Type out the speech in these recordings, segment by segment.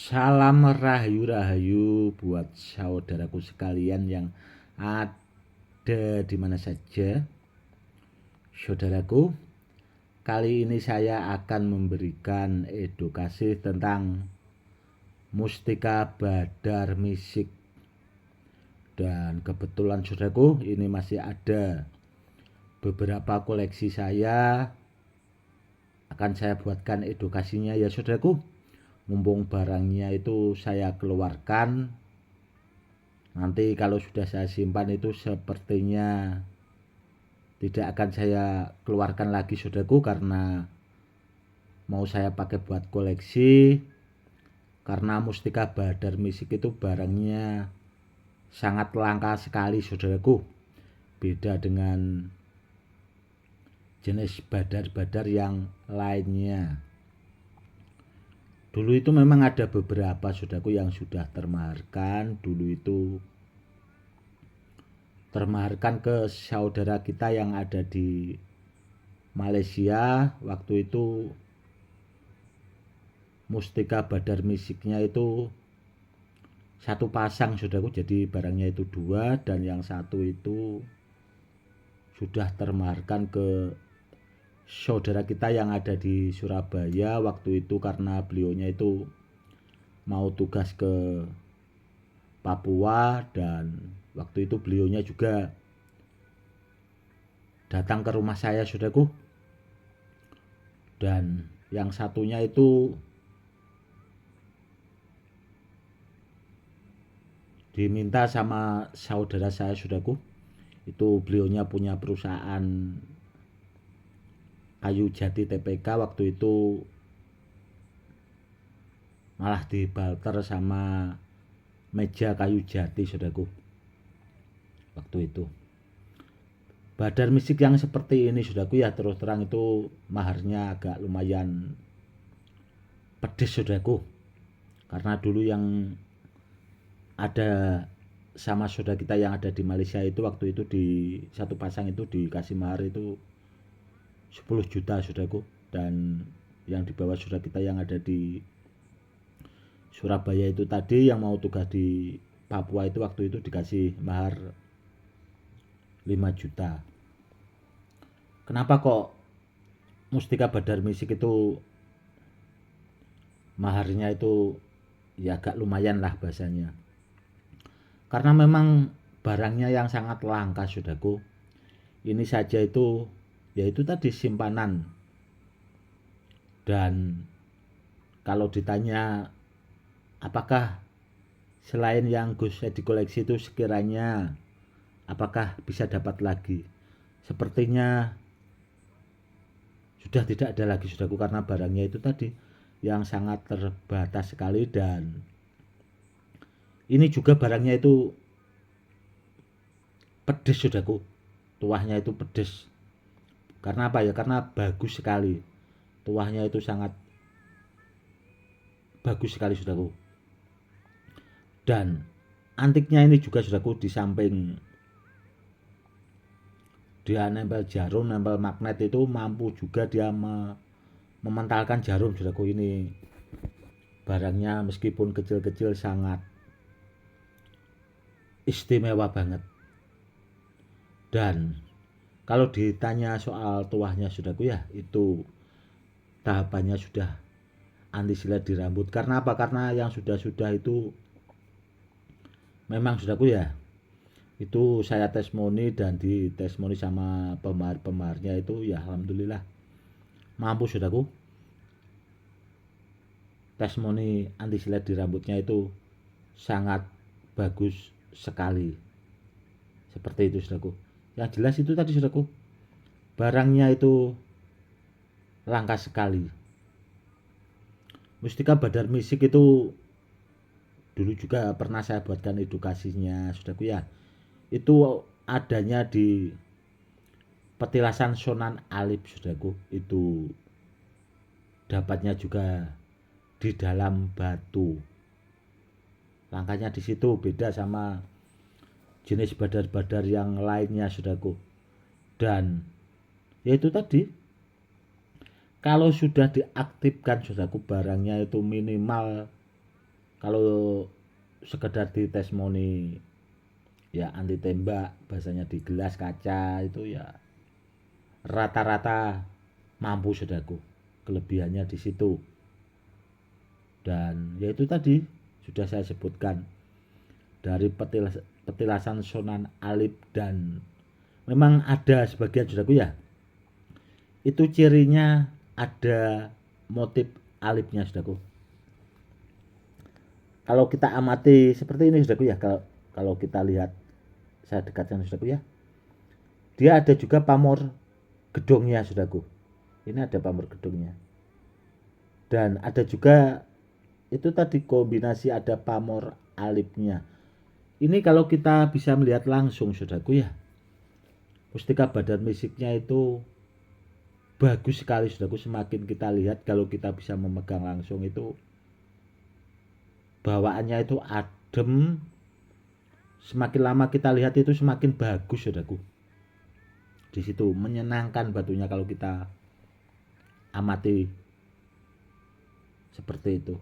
Salam rahayu-rahayu buat saudaraku sekalian yang ada di mana saja. Saudaraku, kali ini saya akan memberikan edukasi tentang Mustika Badar Misik. Dan kebetulan saudaraku, ini masih ada beberapa koleksi saya. Akan saya buatkan edukasinya ya saudaraku. Mumpung barangnya itu saya keluarkan, nanti kalau sudah saya simpan itu sepertinya tidak akan saya keluarkan lagi saudaraku, karena mau saya pakai buat koleksi. Karena Mustika Badar Misik itu barangnya sangat langka sekali saudaraku, beda dengan jenis badar-badar yang lainnya. Dulu itu memang ada beberapa saudaraku yang sudah termaharkan. Dulu itu termaharkan ke saudara kita yang ada di Malaysia. Waktu itu Mustika Badar Misiknya itu satu pasang saudaraku, jadi barangnya itu dua, dan yang satu itu sudah termaharkan ke saudara kita yang ada di Surabaya. Waktu itu karena beliaunya itu mau tugas ke Papua, dan waktu itu beliaunya juga datang ke rumah saya saudaraku. Dan yang satunya itu diminta sama saudara saya saudaraku. Itu beliaunya punya perusahaan kayu jati TPK. Waktu itu malah dibalter sama meja kayu jati saudaraku. Waktu itu Badar Misik yang seperti ini saudaraku ya, terus terang itu maharnya agak lumayan pedes saudaraku. Karena dulu yang ada sama saudara kita yang ada di Malaysia itu, waktu itu di satu pasang itu dikasih mahar itu 10 juta saudaraku. Dan yang di bawah saudara kita yang ada di Surabaya itu tadi, yang mau tugas di Papua itu, waktu itu dikasih mahar 5 juta. Kenapa kok Mustika Badar Misik itu maharnya itu ya agak lumayan lah bahasanya? Karena memang barangnya yang sangat langka saudaraku. Ini saja itu yaitu tadi simpanan. Dan kalau ditanya apakah selain yang Gus di koleksi itu sekiranya apakah bisa dapat lagi, sepertinya sudah tidak ada lagi saudaraku, karena barangnya itu tadi yang sangat terbatas sekali. Dan ini juga barangnya itu pedes saudaraku, tuahnya itu pedes. Karena apa ya, karena bagus sekali, tuahnya itu sangat bagus sekali saudaraku. Dan antiknya ini juga saudaraku, di samping dia nempel jarum, nempel magnet, itu mampu juga dia mementalkan jarum saudaraku. Ini barangnya meskipun kecil-kecil sangat istimewa banget. Dan kalau ditanya soal tuahnya saudaraku ya, itu tahapannya sudah anti silet di rambut. Karena apa? Karena yang sudah-sudah itu memang saudaraku ya, itu saya testimoni, dan di testimoni sama pemahar-pemaharnya itu ya alhamdulillah mampu saudaraku. Testimoni anti silet di rambutnya itu sangat bagus sekali. Seperti itu saudaraku. Yang jelas itu tadi saudaraku, barangnya itu langka sekali. Mustika Badar Misik itu dulu juga pernah saya buatkan edukasinya saudaraku ya. Itu adanya di petilasan Sunan Alip saudaraku. Itu dapatnya juga di dalam batu. Langkahnya di situ beda sama jenis badar-badar yang lainnya saudaraku. Dan yaitu tadi, kalau sudah diaktifkan saudaraku, barangnya itu minimal Kalau sekedar di testimoni ya anti tembak, bahasanya di gelas kaca itu ya rata-rata mampu saudaraku. Kelebihannya di situ. Dan ya itu tadi sudah saya sebutkan dari petilasan Sunan Alip, dan memang ada sebagian saudaraku ya, itu cirinya ada motif alipnya saudaraku. Kalau kita amati seperti ini saudaraku ya, kalau kita lihat, saya dekatkan saudaraku ya, dia ada juga pamor gedongnya saudaraku. Ini ada pamor gedongnya, dan ada juga itu tadi kombinasi ada pamor alipnya. Ini kalau kita bisa melihat langsung saudaraku ya, mustika badan misiknya itu bagus sekali saudaraku. Semakin kita lihat, kalau kita bisa memegang langsung itu bawaannya itu adem. Semakin lama kita lihat itu semakin bagus saudaraku. Di situ menyenangkan batunya kalau kita amati seperti itu.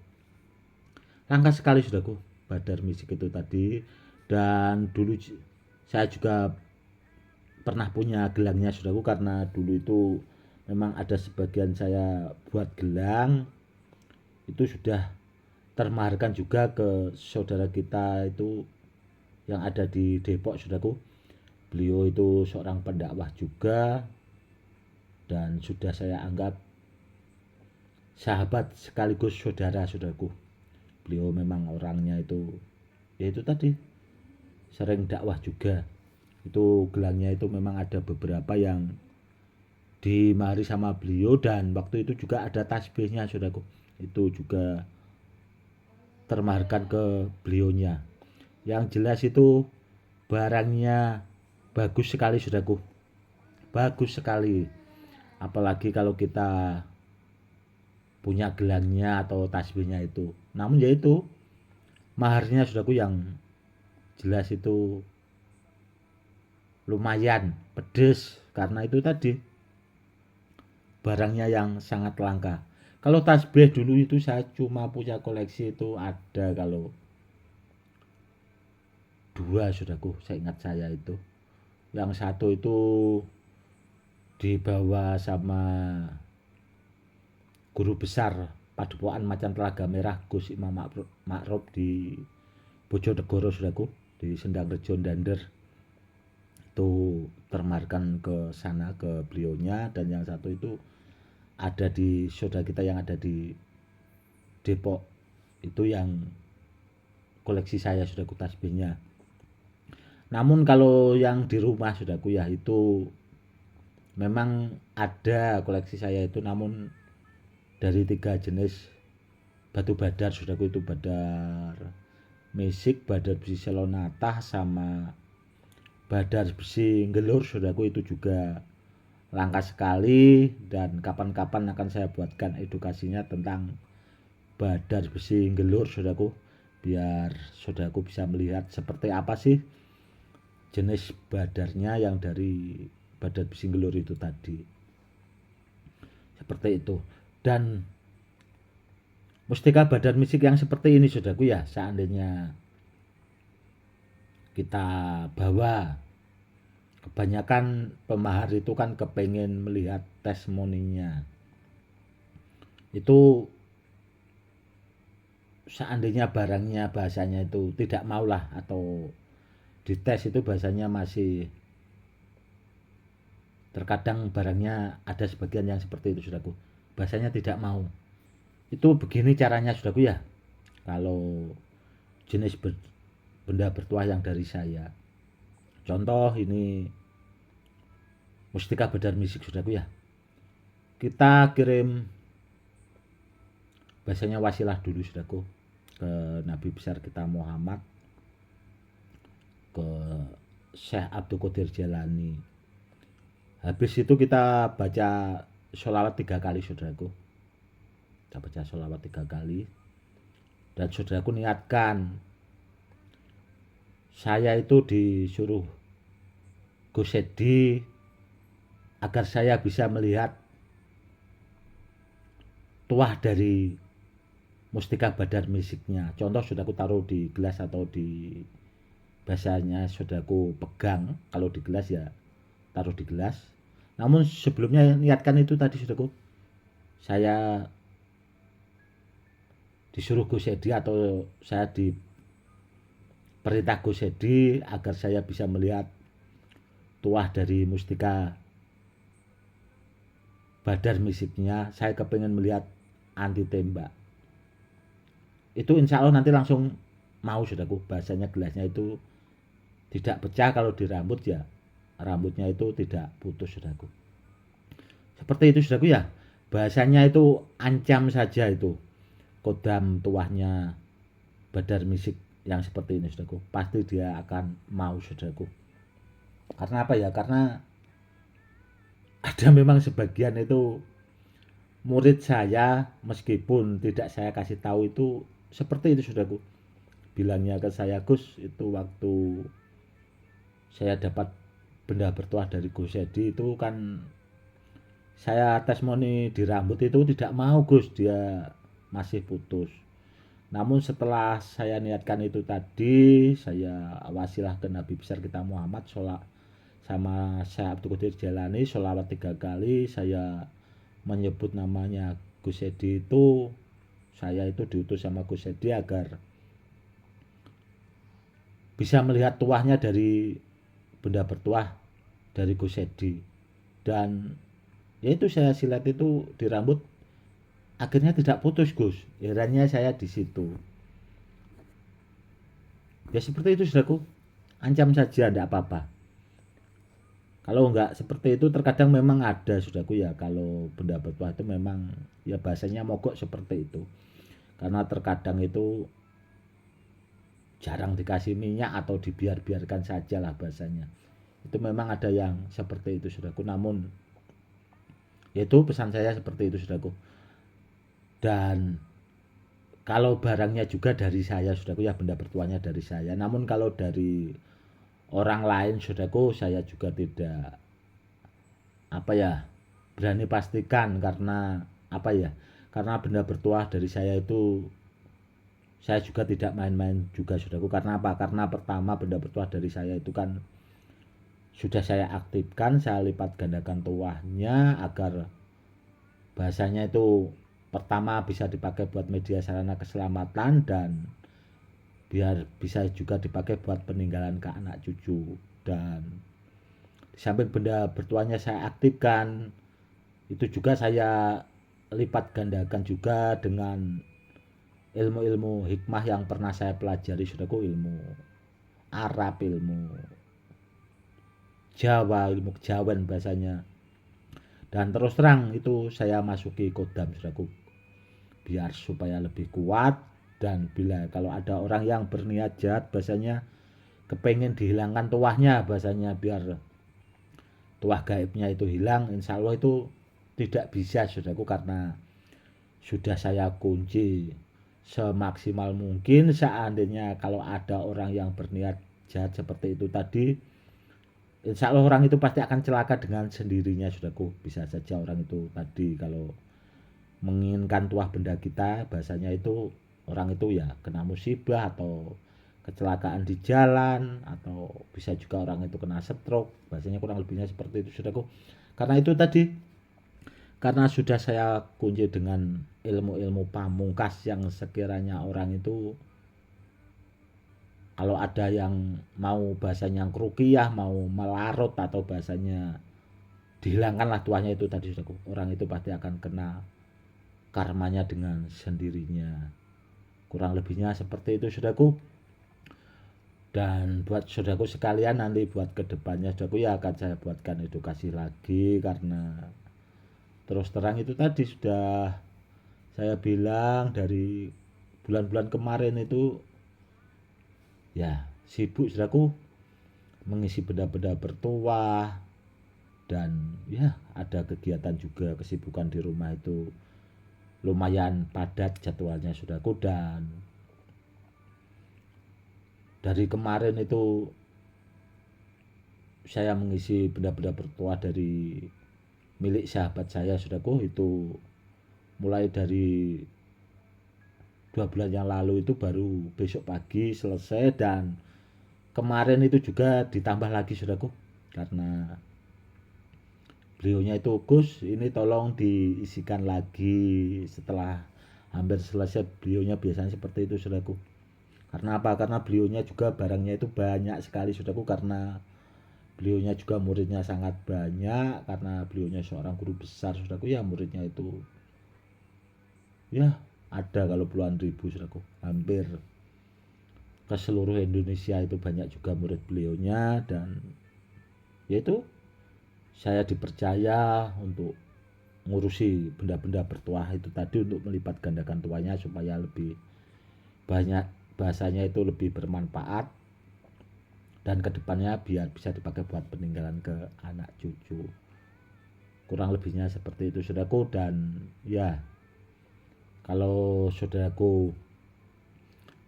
Langka sekali saudaraku badar misik itu tadi. Dan dulu saya juga pernah punya gelangnya saudaraku, karena dulu itu memang ada sebagian saya buat gelang. Itu sudah termaharkan juga ke saudara kita itu yang ada di Depok saudaraku. Beliau itu seorang pendakwah juga, dan sudah saya anggap sahabat sekaligus saudara saudaraku. Beliau memang orangnya itu ya itu tadi, sering dakwah juga. Itu gelangnya itu memang ada beberapa yang dimari sama beliau, dan waktu itu juga ada tasbihnya saudaraku. Itu juga termaharkan ke beliaunya. Yang jelas itu barangnya bagus sekali saudaraku. Bagus sekali. Apalagi kalau kita punya gelangnya atau tasbihnya itu. Namun ya itu maharnya saudaraku yang jelas itu lumayan pedes, karena itu tadi barangnya yang sangat langka. Kalau tasbih dulu itu saya cuma punya koleksi itu ada kalau dua saudaraku, saya ingat saya itu. Yang satu itu dibawa sama guru besar Padepokan Macan Telaga Merah Gus Imam Ma'ruf di Bojonegoro saudaraku, di Sendang Rejo Dander. Itu termarkan ke sana ke beliaunya. Dan yang satu itu ada di saudara kita yang ada di Depok, itu yang koleksi saya saudaraku tasbihnya. Namun kalau yang di rumah saudaraku ya, itu memang ada koleksi saya itu, namun dari 3 jenis batu badar saudaraku. Itu badar misik, badar besi selonatah, sama badar besi ngelur saudaraku. Itu juga langka sekali, dan kapan-kapan akan saya buatkan edukasinya tentang badar besi ngelur saudaraku, biar saudaraku bisa melihat seperti apa sih jenis badarnya yang dari badar besi ngelur itu tadi. Seperti itu. Dan mustika badar misik yang seperti ini saudaraku ya, seandainya kita bawa, kebanyakan pemahar itu kan kepengen melihat testimoninya. Itu seandainya barangnya bahasanya itu tidak maulah, atau dites itu bahasanya masih, terkadang barangnya ada sebagian yang seperti itu saudaraku, bahasanya tidak mau. Itu begini caranya saudaraku ya, kalau jenis benda bertuah yang dari saya. Contoh ini mustika badar misik saudaraku ya, kita kirim bahasanya wasilah dulu saudaraku ke Nabi besar kita Muhammad, ke Syekh Abdul Qadir Jalani. Habis itu kita baca sholawat 3 kali saudaraku. Kita baca sholawat 3 kali, dan saudaraku niatkan, saya itu disuruh Gus Edi agar saya bisa melihat tuah dari mustika badar misiknya. Contoh sudah aku taruh di gelas atau di basahnya sudah aku pegang. Kalau di gelas ya taruh di gelas. Namun sebelumnya niatkan itu tadi sudah aku, saya disuruh Gus Edi atau saya diperintah Gus Edi agar saya bisa melihat tuah dari mustika badar misiknya. Saya kepingin melihat anti tembak. Itu insya Allah nanti langsung mau sudaku. Bahasanya gelasnya itu tidak pecah, kalau di rambut ya rambutnya itu tidak putus sudaku. Seperti itu sudaku ya. Bahasanya itu ancam saja itu kodam tuahnya badar misik yang seperti ini sudaku. Pasti dia akan mau sudaku. Karena apa ya? Karena ada memang sebagian itu murid saya, meskipun tidak saya kasih tahu itu seperti itu sudaku. Bilangnya ke saya, Gus, itu waktu saya dapat benda bertuah dari Gus Edi itu kan saya testimoni di rambut itu tidak mau Gus, dia masih putus. Namun setelah saya niatkan itu tadi, saya wasilah ke Nabi besar kita Muhammad, sholat sama saya Abdul Qadir Jalani, sholawat 3 kali, saya menyebut namanya Gus Edi itu, saya itu diutus sama Gus Edi agar bisa melihat tuahnya dari benda bertuah dari Gus Edi. Dan ya itu saya silat itu di rambut, akhirnya tidak putus Gus. Herannya saya di situ. Ya seperti itu saudaraku, ancam saja tidak apa-apa. Kalau enggak seperti itu terkadang memang ada saudaraku ya, kalau benda bertuah itu memang ya bahasanya mogok seperti itu. Karena terkadang itu jarang dikasih minyak atau dibiarkan saja lah bahasanya. Itu memang ada yang seperti itu saudaraku. Namun yaitu pesan saya seperti itu saudaraku. Dan kalau barangnya juga dari saya saudaraku ya, benda bertuahnya dari saya. Namun kalau dari orang lain saudaraku, saya juga tidak apa ya berani pastikan. Karena apa ya, karena benda bertuah dari saya itu saya juga tidak main-main juga saudaraku. Karena apa? Karena pertama benda bertuah dari saya itu kan sudah saya aktifkan, saya lipat gandakan tuahnya agar bahasanya itu pertama bisa dipakai buat media sarana keselamatan, dan biar bisa juga dipakai buat peninggalan ke anak cucu. Dan di samping benda bertuahnya saya aktifkan, itu juga saya lipat gandakan juga dengan ilmu-ilmu hikmah yang pernah saya pelajari saudaraku, ilmu Arab, ilmu Jawa, ilmu kejawen bahasanya. Dan terus terang itu saya masuki kodam saudaraku, biar supaya lebih kuat. Dan bila kalau ada orang yang berniat jahat bahasanya, kepengen dihilangkan tuahnya bahasanya, biar tuah gaibnya itu hilang, insya Allah itu tidak bisa saudaraku. Karena sudah saya kunci semaksimal mungkin. Seandainya kalau ada orang yang berniat jahat seperti itu tadi, insya Allah orang itu pasti akan celaka dengan sendirinya saudaraku. Bisa saja orang itu tadi kalau menginginkan tuah benda kita bahasanya itu, orang itu ya kena musibah atau kecelakaan di jalan, atau bisa juga orang itu kena stroke bahasanya, kurang lebihnya seperti itu saudaraku. Karena itu tadi, karena sudah saya kunci dengan ilmu-ilmu pamungkas yang sekiranya orang itu kalau ada yang mau bahasanya keruqyah, mau melarut atau bahasanya dihilangkanlah tuahnya itu tadi saudaraku, orang itu pasti akan kena karmanya dengan sendirinya. Kurang lebihnya seperti itu saudaraku. Dan buat saudaraku sekalian, nanti buat kedepannya saudaraku ya akan saya buatkan edukasi lagi. Karena terus terang itu tadi sudah saya bilang dari bulan-bulan kemarin itu ya sibuk saudaraku mengisi benda-benda bertuah. Dan ya ada kegiatan juga, kesibukan di rumah itu lumayan padat jadwalnya saudaraku. Dan dari kemarin itu saya mengisi benda-benda bertuah dari milik sahabat saya saudaraku, itu mulai dari 2 bulan yang lalu itu baru besok pagi selesai, dan kemarin itu juga ditambah lagi saudaraku, karena beliaunya itu, Gus ini tolong diisikan lagi setelah hampir selesai. Beliaunya biasanya seperti itu saudaraku. Karena apa? Karena beliaunya juga barangnya itu banyak sekali saudaraku, karena beliaunya juga muridnya sangat banyak, karena beliaunya seorang guru besar saudaraku, ya muridnya itu ya ada kalau puluhan ribu saudaraku, hampir ke seluruh Indonesia itu banyak juga murid beliaunya. Dan yaitu saya dipercaya untuk ngurusi benda-benda bertuah itu tadi, untuk melipat gandakan tuanya supaya lebih banyak, bahasanya itu lebih bermanfaat, dan kedepannya biar bisa dipakai buat peninggalan ke anak cucu. Kurang lebihnya seperti itu saudaraku. Dan ya, kalau saudaraku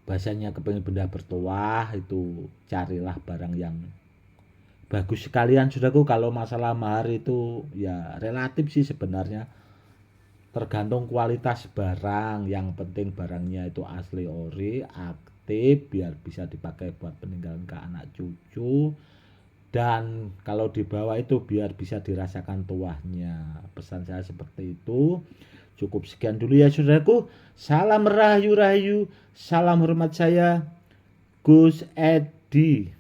bahasanya kepengen benda bertuah, itu carilah barang yang bagus sekalian saudaraku. Kalau masalah mahar itu ya relatif sih sebenarnya, tergantung kualitas barang. Yang penting barangnya itu asli ori, aktif, biar bisa dipakai buat peninggalan ke anak cucu. Dan kalau dibawa itu biar bisa dirasakan tuahnya. Pesan saya seperti itu. Cukup sekian dulu ya saudaraku. Salam rahayu rahayu, salam hormat saya Gus Edi.